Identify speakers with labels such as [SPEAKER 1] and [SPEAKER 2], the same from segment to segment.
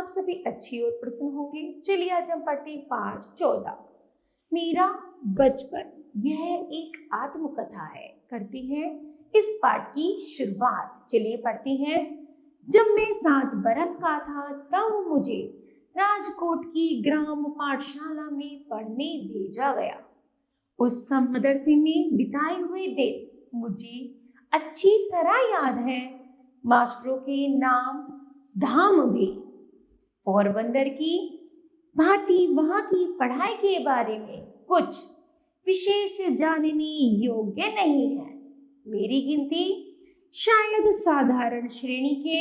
[SPEAKER 1] आप सभी अच्छी और प्रसन्न होंगे। चलिए आज हम पढ़ते हैं पाठ 14, मेरा बचपन। यह एक आत्मकथा है। करते हैं इस पाठ की शुरुआत। चलिए पढ़ते हैं। जब मैं 7 बरस का था तब मुझे राजकोट की ग्राम पाठशाला में पढ़ने भेजा गया। उस मदरसे में बिताए हुए दिन मुझे अच्छी तरह याद है। मास्टरों के नाम धाम भी। पोरबंदर की भांति वहां की पढ़ाई के बारे में कुछ विशेष जानने योग्य नहीं है। मेरी गिनती शायद साधारण श्रेणी के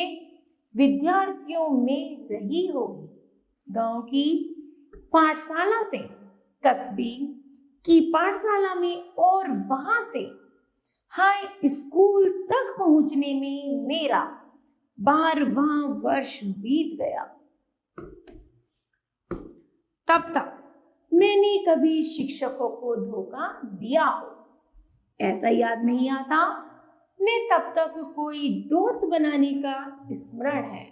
[SPEAKER 1] विद्यार्थियों में रही होगी। गांव की पाठशाला से कस्बे की पाठशाला में और वहां से हाई स्कूल तक पहुंचने में मेरा 12वां वर्ष बीत गया। तब तक मैंने कभी शिक्षकों को धोखा दिया हो ऐसा याद नहीं आता। मैं तब तक कोई दोस्त बनाने का स्मरण है।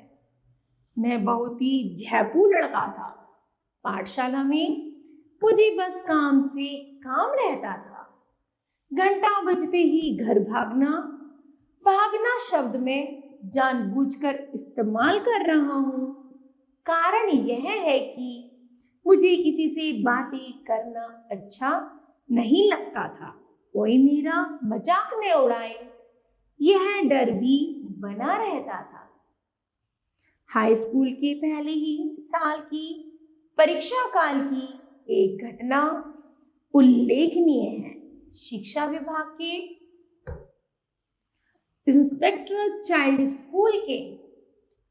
[SPEAKER 1] मैं बहुत ही झेपू लड़का था। पाठशाला में मुझे बस काम से काम रहता था। घंटा बजते ही घर भागना। भागना शब्द में जानबूझकर इस्तेमाल कर रहा हूं। कारण यह है कि मुझे किसी से बातें करना अच्छा नहीं लगता था। कोई मेरा मजाक न उड़ाए, यह डर भी बना रहता था। हाई स्कूल के पहले ही साल की परीक्षा काल की एक घटना उल्लेखनीय है। शिक्षा विभाग के इंस्पेक्टर चाइल्ड स्कूल के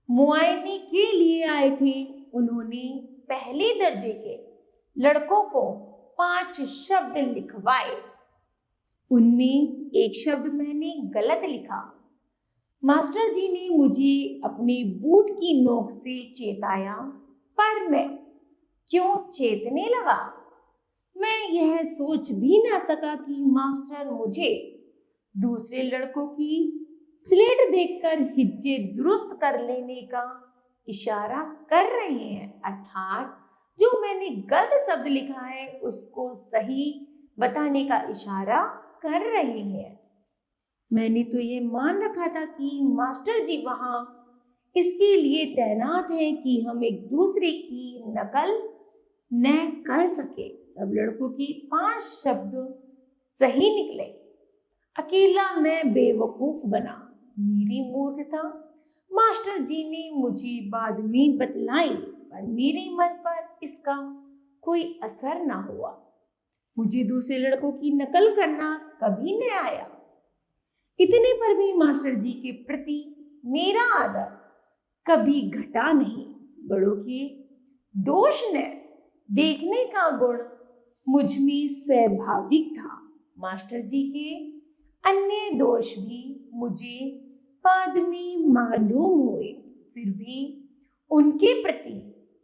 [SPEAKER 1] मुआयने के लिए आए थे। उन्होंने पहले दर्जे के लड़कों को 5 शब्द लिखवाए। उनमें एक शब्द मैंने गलत लिखा। मास्टर जी ने मुझे अपने बूट की नोक से चेताया, पर मैं क्यों चेतने लगा? मैं यह सोच भी ना सका कि मास्टर मुझे दूसरे लड़कों की स्लेट देखकर हिज्जे दुरुस्त कर लेने का इशारा कर रहे हैं, अर्थात जो मैंने गलत शब्द लिखा है उसको सही बताने का इशारा कर रहे हैं। मैंने तो ये मान रखा था कि मास्टर जी वहां इसके लिए तैनात हैं कि हम एक दूसरे की नकल न कर सके। सब लड़कों के 5 शब्द सही निकले। अकेला मैं बेवकूफ बना। मेरी मूर्खता मास्टर जी ने मुझे बाद में बतलाई, पर मेरे मन पर इसका कोई असर ना हुआ। मुझे दूसरे लड़कों की नकल करना कभी न आया। इतने पर भी मास्टर जी के प्रति मेरा आदर कभी घटा नहीं। बड़ों के दोष न देखने का गुण मुझ में स्वाभाविक था। मास्टर जी के अन्य दोष भी मुझे बाद में मालूम हुए, फिर भी उनके प्रति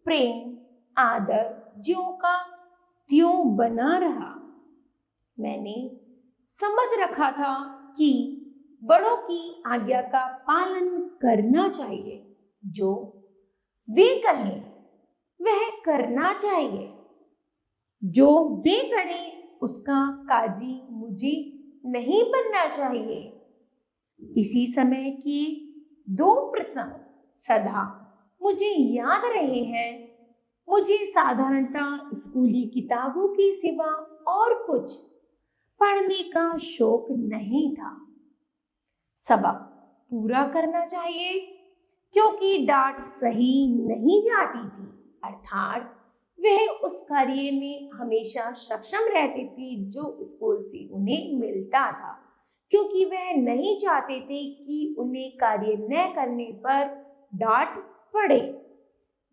[SPEAKER 1] प्रेम आदर ज्यों का त्यों बना रहा। मैंने समझ रखा था कि बड़ों की आज्ञा का पालन करना चाहिए। जो वे कहें वह करना चाहिए। जो वे करें उसका काजी मुझे नहीं बनना चाहिए। इसी समय के 2 प्रसंग सदा मुझे याद रहे हैं। मुझे साधारणतः स्कूली किताबों के सिवा और कुछ पढ़ने का शौक नहीं था। सबक पूरा करना चाहिए क्योंकि डांट सही नहीं जाती थी, अर्थात वह उस कार्य में हमेशा सक्षम रहते थे जो स्कूल से उन्हें मिलता था, क्योंकि वह नहीं चाहते थे कि उन्हें कार्य न करने पर डांट पड़े।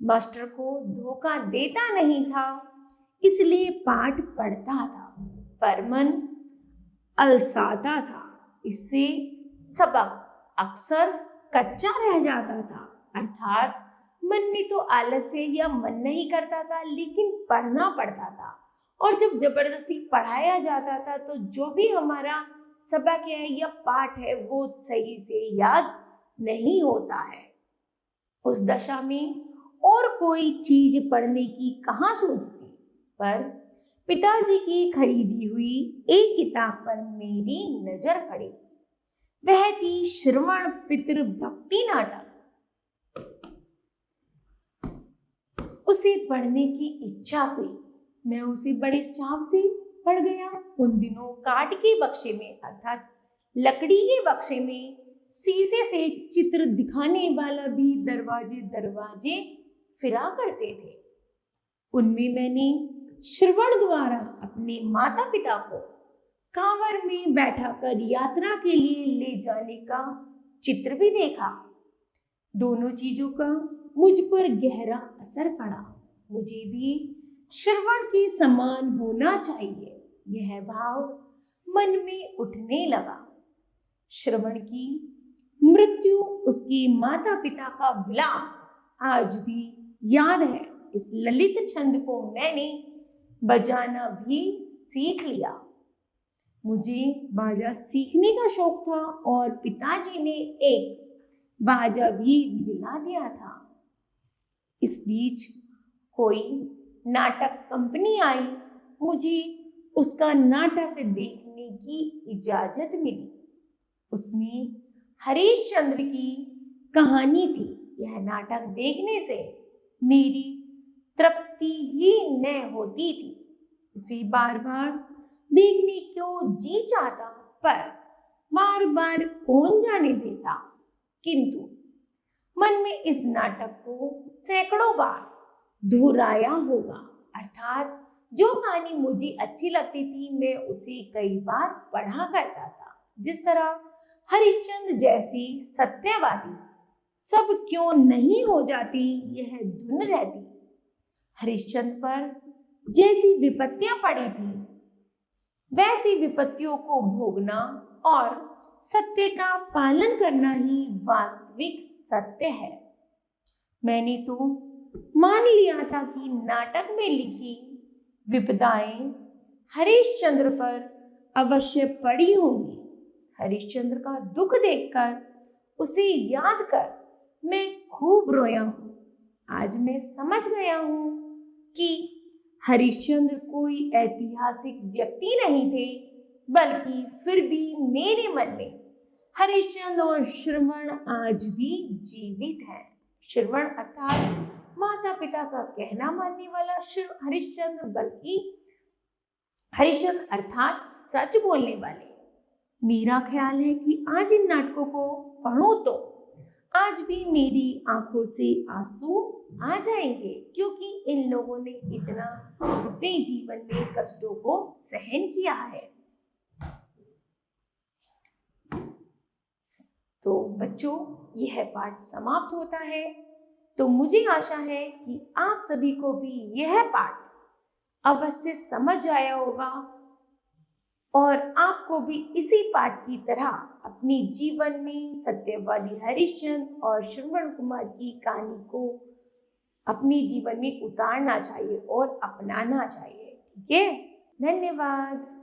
[SPEAKER 1] मास्टर को धोखा देता नहीं था, इसलिए पाठ पढ़ता था, पर मन अलसाता था। इससे सबक अक्सर कच्चा रह जाता था, अर्थात मन में तो आलस्य या मन नहीं करता था, लेकिन पढ़ना पड़ता था। और जब जबरदस्ती पढ़ाया जाता था तो जो भी हमारा सबक है या पाठ है वो सही से याद नहीं होता है। उस दशा में और कोई चीज पढ़ने की कहाँ सूझती, पर पिताजी की खरीदी हुई एक किताब पर मेरी नजर पड़ी। वह थी श्रवण पितृ भक्ति नाटक। उसे पढ़ने की इच्छा हुई। मैं उसे बड़े चाव से पढ़ गया। उन दिनों काठ के बक्से में अर्थात लकड़ी के बक्से में शीशे से चित्र दिखाने वाला भी दरवाजे दरवाजे फिरा करते थे। उनमें मैंने श्रवण द्वारा अपने माता पिता को कांवर में बैठाकर यात्रा के लिए ले जाने का चित्र भी देखा। दोनों चीजों का मुझ पर गहरा असर पड़ा। मुझे भी श्रवण के समान होना चाहिए, यह भाव मन में उठने लगा। श्रवण की मृत्यु, उसके माता पिता का विलाप आज भी याद है। इस ललित छंद को मैंने बजाना भी सीख लिया। मुझे बाजा सीखने का शौक था और पिताजी ने एक बाजा भी दिला दिया था। इस बीच कोई नाटक कंपनी आई। मुझे उसका नाटक देखने की इजाजत मिली। उसमें हरिश्चंद्र की कहानी थी। यह नाटक देखने से मेरी तृप्ति ही न होती थी। उसे बार बार देखने को जी चाहता, पर बार बार कौन जाने देता। किंतु मन में इस नाटक को सैकड़ों बार दोहराया होगा। अर्थात जो कहानी मुझे अच्छी लगती थी मैं उसे कई बार पढ़ा करता था। जिस तरह हरिश्चंद्र जैसी सत्यवादी सब क्यों नहीं हो जाती, यह धुन रहती। हरिश्चंद्र पर जैसी विपत्तियां पड़ी थी वैसी विपत्तियों को भोगना और सत्य का पालन करना ही वास्तविक सत्य है। मैंने तो मान लिया था कि नाटक में लिखी विपदाएं हरिश्चंद्र पर अवश्य पड़ी होंगी। हरिश्चंद्र का दुख देखकर, उसे याद कर मैं खूब रोया हूं। आज मैं समझ गया हूं कि हरिश्चंद्र कोई ऐतिहासिक व्यक्ति नहीं थे, बल्कि फिर भी मेरे मन में हरिश्चंद्र और श्रवण आज भी जीवित है। श्रवण अर्थात माता पिता का कहना मानने वाला हरिश्चंद्र, बल्कि हरिश्चंद्र अर्थात सच बोलने वाले। मेरा ख्याल है कि आज इन नाटकों को पढ़ूं तो आज भी मेरी आंखों से आंसू आ जाएंगे, क्योंकि इन लोगों ने इतना अपने जीवन में कष्टों को सहन किया है। तो बच्चों, यह पाठ समाप्त होता है। तो मुझे आशा है कि आप सभी को भी यह पाठ अवश्य समझ आया होगा और आपको भी इसी पाठ की तरह अपने जीवन में सत्यवादी हरिश्चंद्र और श्रवण कुमार की कहानी को अपने जीवन में उतारना चाहिए और अपनाना चाहिए। ठीक है, धन्यवाद।